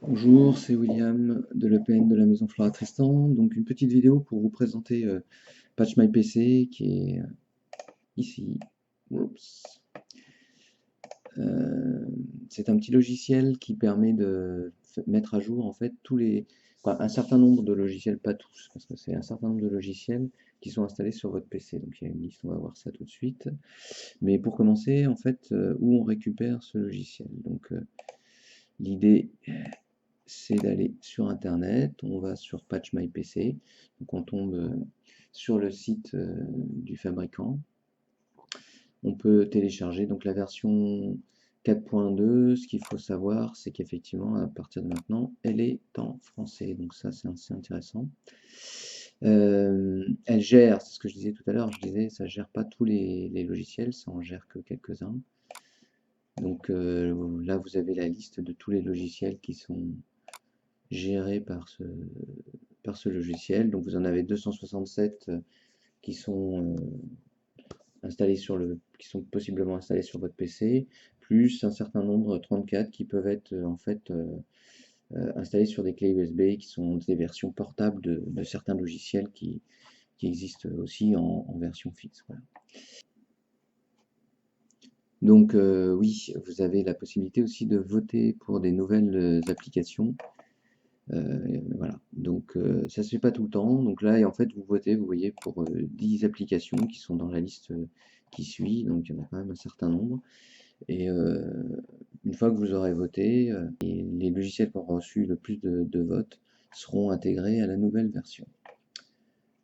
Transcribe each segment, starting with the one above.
Bonjour, c'est William de l'EPN de la Maison Flora Tristan. Donc une petite vidéo pour vous présenter Patch My PC qui est ici. Oups. Euh, c'est un petit logiciel qui permet de mettre à jour en fait enfin, un certain nombre de logiciels, pas tous, parce que c'est un certain nombre de logiciels qui sont installés sur votre PC. Donc il y a une liste, on va voir ça tout de suite. Mais pour commencer, en fait, où on récupère ce logiciel. Donc l'idée c'est d'aller sur internet, on va sur Patch My PC, donc on tombe sur le site du fabricant. On peut télécharger donc la version 4.2. Ce qu'il faut savoir, c'est qu'effectivement, à partir de maintenant, elle est en français. Donc ça, c'est assez intéressant. Elle gère, c'est ce que je disais tout à l'heure, je disais, ça gère pas tous les logiciels, ça en gère que quelques-uns. Donc là, vous avez la liste de tous les logiciels qui sont gérés par ce logiciel. Donc vous en avez 267 qui sont qui sont possiblement installés sur votre PC, plus un certain nombre, 34, qui peuvent être en fait installés sur des clés USB, qui sont des versions portables de certains logiciels qui existent aussi en version fixe. Voilà. Donc oui, vous avez la possibilité aussi de voter pour des nouvelles applications. Voilà, donc ça se fait pas tout le temps. Donc là, et en fait, vous votez, vous voyez, pour 10 applications qui sont dans la liste qui suit. Donc il y en a quand même un certain nombre. Et une fois que vous aurez voté, et les logiciels qui auront reçu le plus de votes seront intégrés à la nouvelle version.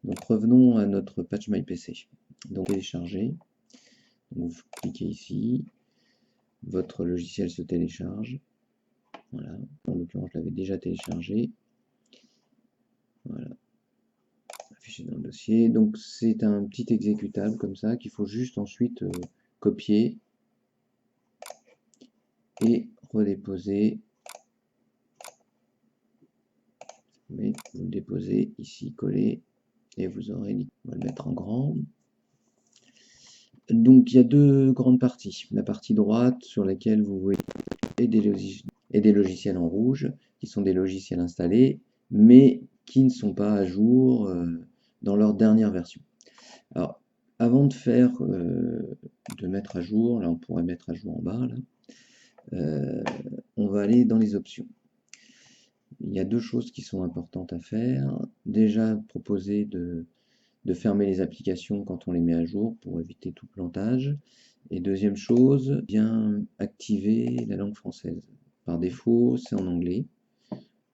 Donc revenons à notre Patch My PC. Donc télécharger. Donc, vous cliquez ici. Votre logiciel se télécharge. Voilà. En l'occurrence, je l'avais déjà téléchargé. Voilà. Affiché dans le dossier. Donc c'est un petit exécutable comme ça qu'il faut juste ensuite copier et redéposer. Mais vous le déposez ici, collé, et vous aurez, on va le mettre en grand. Donc il y a deux grandes parties. La partie droite sur laquelle vous voyez des logiciels en rouge, qui sont des logiciels installés, mais qui ne sont pas à jour dans leur dernière version. Alors, avant de mettre à jour, là on pourrait mettre à jour en bas, là, on va aller dans les options. Il y a deux choses qui sont importantes à faire. Déjà, proposer de fermer les applications quand on les met à jour pour éviter tout plantage. Et deuxième chose, bien activer la langue française. Par défaut, c'est en anglais.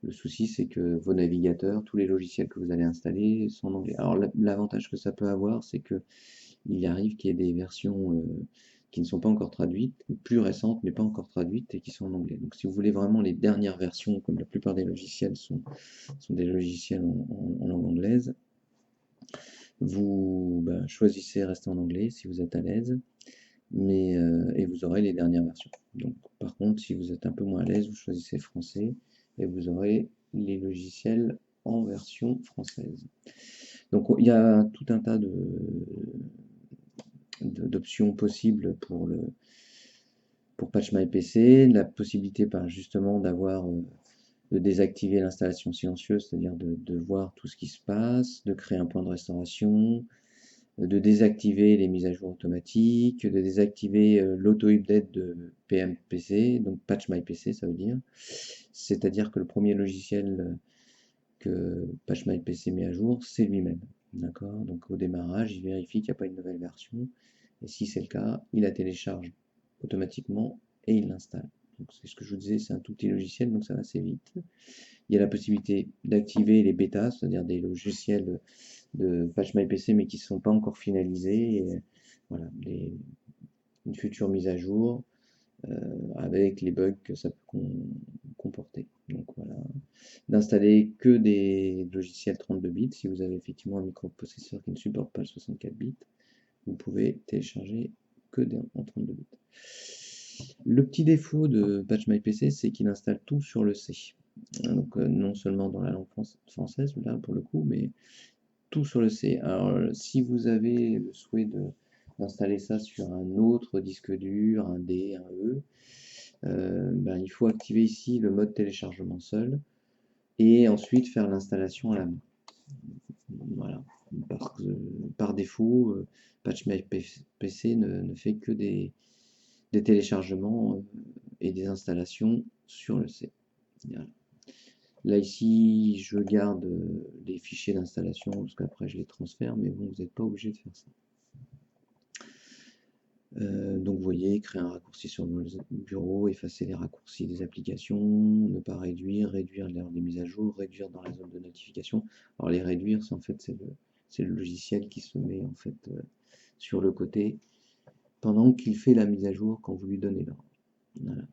Le souci, c'est que vos navigateurs, tous les logiciels que vous allez installer sont en anglais. Alors l'avantage que ça peut avoir, c'est que il arrive qu'il y ait des versions qui ne sont pas encore traduites, plus récentes mais pas encore traduites et qui sont en anglais. Donc si vous voulez vraiment les dernières versions, comme la plupart des logiciels sont des logiciels en langue anglaise, vous choisissez rester en anglais si vous êtes à l'aise, et vous aurez les dernières versions. Donc par contre, si vous êtes un peu moins à l'aise, vous choisissez français et vous aurez les logiciels en version française. Donc il y a tout un tas d'options possibles pour Patch My PC, la possibilité justement de désactiver l'installation silencieuse, c'est-à-dire de voir tout ce qui se passe, de créer un point de restauration, de désactiver les mises à jour automatiques, de désactiver l'auto-update de PMPC, donc Patch My PC ça veut dire, c'est-à-dire que le premier logiciel que Patch My PC met à jour, c'est lui-même. D'accord. Donc au démarrage, il vérifie qu'il n'y a pas une nouvelle version, et si c'est le cas, il la télécharge automatiquement et il l'installe. Donc c'est ce que je vous disais, c'est un tout petit logiciel, donc ça va assez vite. Il y a la possibilité d'activer les bêtas, c'est-à-dire des logiciels de Patch My PC mais qui ne sont pas encore finalisés. Et, voilà, une future mise à jour avec les bugs que ça peut comporter. Donc voilà, d'installer que des logiciels 32 bits. Si vous avez effectivement un microprocesseur qui ne supporte pas le 64 bits, vous pouvez télécharger que en 32 bits. Le petit défaut de Patch My PC, c'est qu'il installe tout sur le C. Donc non seulement dans la langue française, là pour le coup, mais tout sur le C. Alors si vous avez le souhait d'installer ça sur un autre disque dur, un D, un E, ben, il faut activer ici le mode téléchargement seul et ensuite faire l'installation à la main. Voilà. Par défaut, PatchMyPC ne fait que des téléchargements et des installations sur le C. Voilà. Là ici, je garde les fichiers d'installation parce qu'après je les transfère, mais bon, vous n'êtes pas obligé de faire ça. Donc vous voyez, créer un raccourci sur le bureau, effacer les raccourcis des applications, ne pas réduire, réduire l'heure des mises à jour, réduire dans la zone de notification. Alors les réduire, c'est en fait c'est le logiciel qui se met en fait sur le côté pendant qu'il fait la mise à jour quand vous lui donnez l'ordre. Voilà.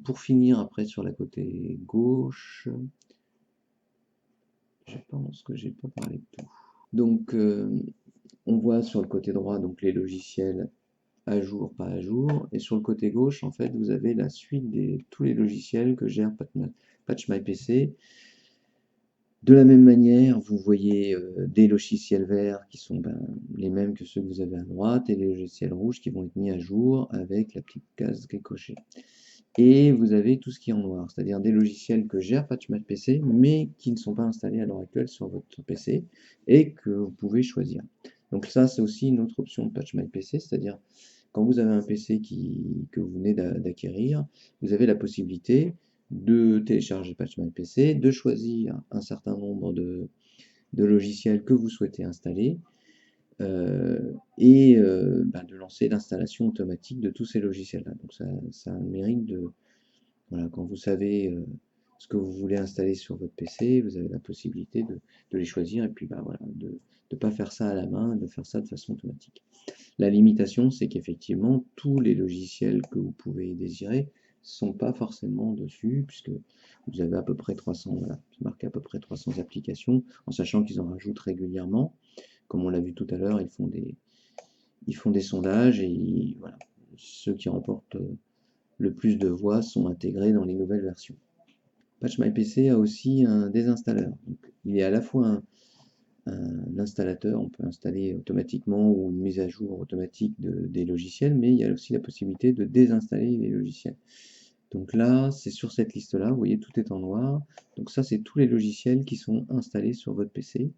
Pour finir après sur la côté gauche, je pense que j'ai pas parlé de tout. Donc on voit sur le côté droit donc les logiciels à jour, pas à jour, et sur le côté gauche en fait vous avez la suite de tous les logiciels que gère PatchMyPC. De la même manière, vous voyez des logiciels verts qui sont les mêmes que ceux que vous avez à droite et les logiciels rouges qui vont être mis à jour avec la petite case qui est cochée. Et vous avez tout ce qui est en noir, c'est-à-dire des logiciels que gère PatchMyPC mais qui ne sont pas installés à l'heure actuelle sur votre PC et que vous pouvez choisir. Donc ça, c'est aussi une autre option de PatchMyPC, c'est-à-dire quand vous avez un PC que vous venez d'acquérir, vous avez la possibilité de télécharger PatchMyPC, de choisir un certain nombre de logiciels que vous souhaitez installer et de lancer l'installation automatique de tous ces logiciels-là. Donc ça a le mérite de, voilà, quand vous savez ce que vous voulez installer sur votre PC, vous avez la possibilité de les choisir et puis voilà, de ne pas faire ça à la main, de faire ça de façon automatique. La limitation, c'est qu'effectivement, tous les logiciels que vous pouvez désirer ne sont pas forcément dessus, puisque vous avez à peu près 300, voilà, c'est marqué à peu près 300 applications, en sachant qu'ils en rajoutent régulièrement. Comme on l'a vu tout à l'heure, ils font des sondages et voilà, ceux qui remportent le plus de voix sont intégrés dans les nouvelles versions. PatchMyPC a aussi un désinstalleur. Donc, il est à la fois un installateur, on peut installer automatiquement ou une mise à jour automatique des logiciels, mais il y a aussi la possibilité de désinstaller les logiciels. Donc là, c'est sur cette liste-là, vous voyez, tout est en noir. Donc ça, c'est tous les logiciels qui sont installés sur votre PC.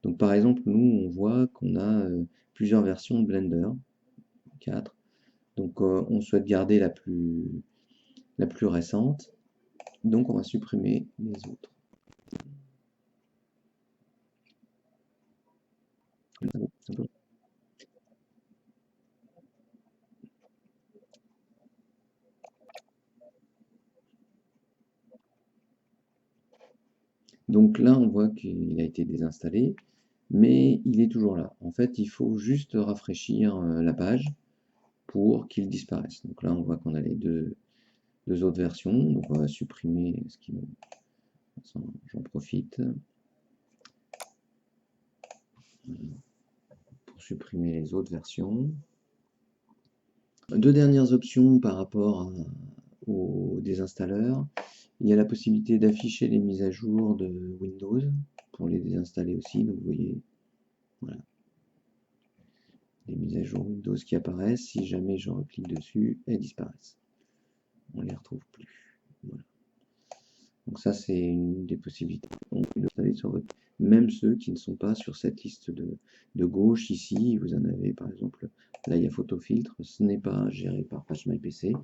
Donc par exemple, nous, on voit qu'on a plusieurs versions de Blender, 4. Donc on souhaite garder la plus récente. Donc on va supprimer les autres. Donc là, on voit qu'il a été désinstallé, mais il est toujours là. En fait, il faut juste rafraîchir la page pour qu'il disparaisse. Donc là, on voit qu'on a les deux autres versions. Donc on va supprimer ce qui nous... J'en profite pour supprimer les autres versions. Deux dernières options par rapport au désinstalleur. Il y a la possibilité d'afficher les mises à jour de Windows pour les désinstaller aussi. Donc vous voyez, voilà, les mises à jour Windows qui apparaissent. Si jamais je reclique dessus, elles disparaissent. On ne les retrouve plus. Voilà. Donc ça, c'est une des possibilités. On peut l'installer sur votre... Même ceux qui ne sont pas sur cette liste de gauche ici, vous en avez par exemple, là il y a PhotoFiltre, ce n'est pas géré par PatchMyPC.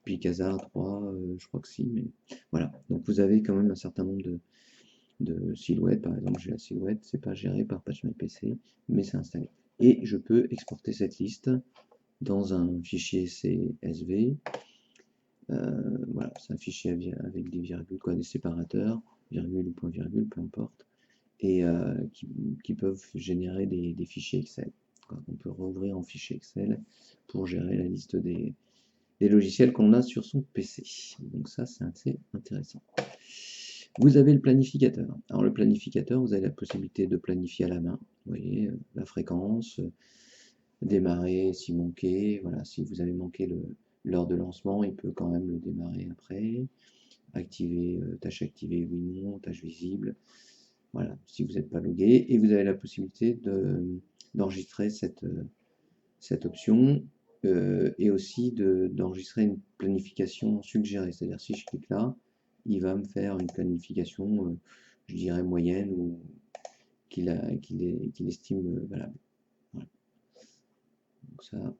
Puis Casa 3, je crois que si, mais voilà. Donc vous avez quand même un certain nombre de silhouettes. Par exemple, j'ai la silhouette, c'est pas géré par PatchMyPC, mais c'est installé. Et je peux exporter cette liste dans un fichier CSV. Voilà, c'est un fichier avec des virgules, quoi, des séparateurs, virgule ou point virgule, peu importe, et qui peuvent générer des fichiers Excel. On peut rouvrir en fichier Excel pour gérer la liste des logiciels qu'on a sur son PC. Donc ça, c'est assez intéressant. Vous avez le planificateur. Alors le planificateur, vous avez la possibilité de planifier à la main. Vous voyez, la fréquence, démarrer si manqué. Voilà, si vous avez manqué l'heure de lancement, il peut quand même le démarrer après. Activer, tâche activée, oui, non, tâche visible. Voilà, si vous n'êtes pas logué. Et vous avez la possibilité d'enregistrer cette option et aussi d'enregistrer une planification suggérée. C'est-à-dire si je clique là, il va me faire une planification, je dirais moyenne ou qu'il estime valable. Voilà. Donc ça,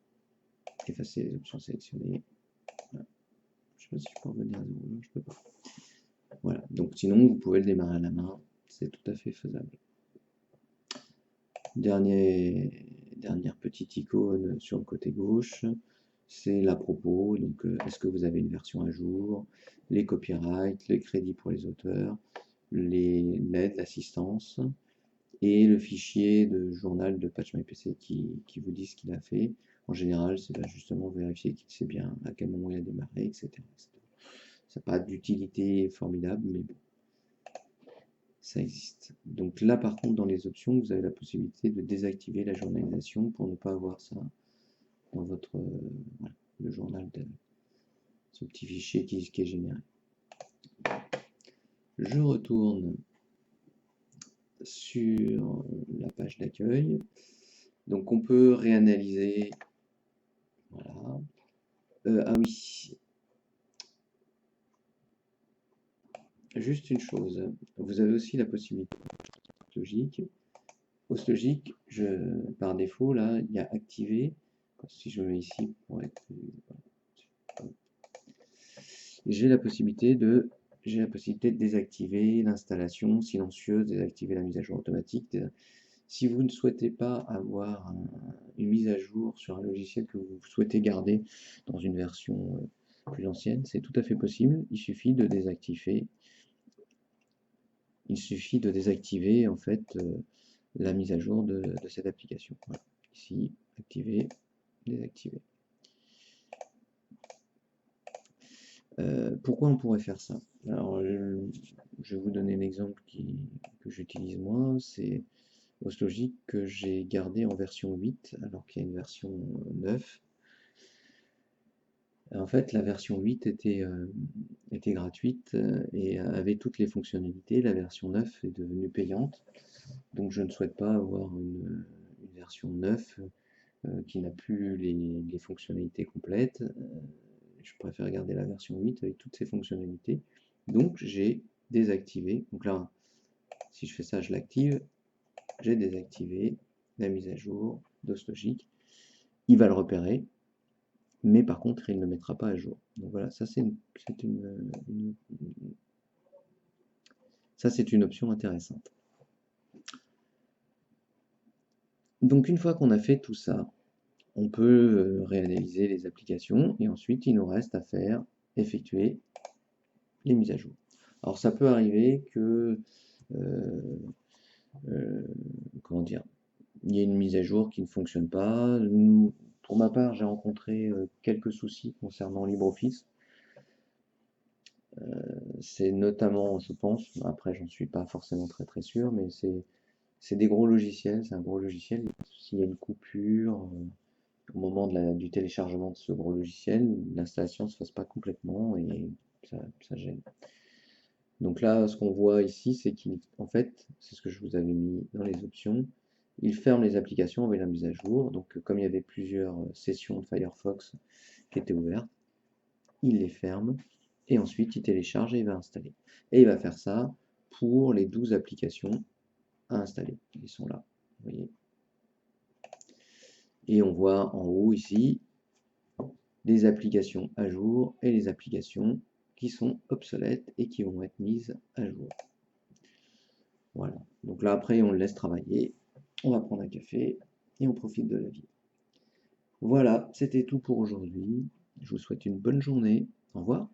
effacer les options sélectionnées. Voilà. Je ne sais pas si je peux revenir à 0, non, je peux pas. Voilà, donc sinon vous pouvez le démarrer à la main, c'est tout à fait faisable. Dernière petite icône sur le côté gauche, c'est l'à propos. Donc, est-ce que vous avez une version à jour, les copyrights, les crédits pour les auteurs, l'aide, l'assistance, et le fichier de journal de PatchMyPC qui vous dit ce qu'il a fait. En général, c'est justement vérifier qu'il sait bien à quel moment il a démarré, etc. Ça n'a pas d'utilité formidable, mais bon, ça existe. Donc là, par contre, dans les options, vous avez la possibilité de désactiver la journalisation pour ne pas avoir ça dans votre voilà, le journal de ce petit fichier qui est généré. Je retourne sur la page d'accueil. Donc on peut réanalyser. Voilà. Ah oui. Juste une chose. Vous avez aussi la possibilité logique. Logique, par défaut, là, il y a activé. Si je me mets ici pour être. J'ai la possibilité de désactiver l'installation silencieuse, désactiver la mise à jour automatique. Si vous ne souhaitez pas avoir une mise à jour sur un logiciel que vous souhaitez garder dans une version plus ancienne, c'est tout à fait possible. Il suffit de désactiver. En fait la mise à jour de cette application. Voilà. Ici, activer, désactiver. Pourquoi on pourrait faire ça? Alors, je vais vous donner l'exemple que j'utilise moi, c'est Logic que j'ai gardé en version 8, alors qu'il y a une version 9. En fait, la version 8 était gratuite et avait toutes les fonctionnalités. La version 9 est devenue payante, donc je ne souhaite pas avoir une version 9 qui n'a plus les fonctionnalités complètes. Je préfère garder la version 8 avec toutes ses fonctionnalités. Donc j'ai désactivé. Donc là, si je fais ça, je l'active. J'ai désactivé la mise à jour d'Ostlogic. Il va le repérer, mais par contre, il ne le mettra pas à jour. Donc voilà, ça c'est une option intéressante. Donc une fois qu'on a fait tout ça, on peut réanalyser les applications et ensuite il nous reste à effectuer les mises à jour. Alors ça peut arriver que comment dire, il y a une mise à jour qui ne fonctionne pas. Pour ma part, j'ai rencontré quelques soucis concernant LibreOffice. C'est notamment, je pense, après j'en suis pas forcément très sûr, mais c'est des gros logiciels, c'est un gros logiciel. S'il y a une coupure au moment du téléchargement de ce gros logiciel, l'installation ne se fasse pas complètement et ça gêne. Donc là, ce qu'on voit ici, c'est qu'en fait, c'est ce que je vous avais mis dans les options, il ferme les applications avec la mise à jour. Donc comme il y avait plusieurs sessions de Firefox qui étaient ouvertes, il les ferme et ensuite il télécharge et il va installer. Et il va faire ça pour les 12 applications à installer. Ils sont là, vous voyez. Et on voit en haut ici les applications à jour et les applications qui sont obsolètes et qui vont être mises à jour. Voilà. Donc là après on le laisse travailler, on va prendre un café et on profite de la vie. Voilà, c'était tout pour aujourd'hui. Je vous souhaite une bonne journée. Au revoir.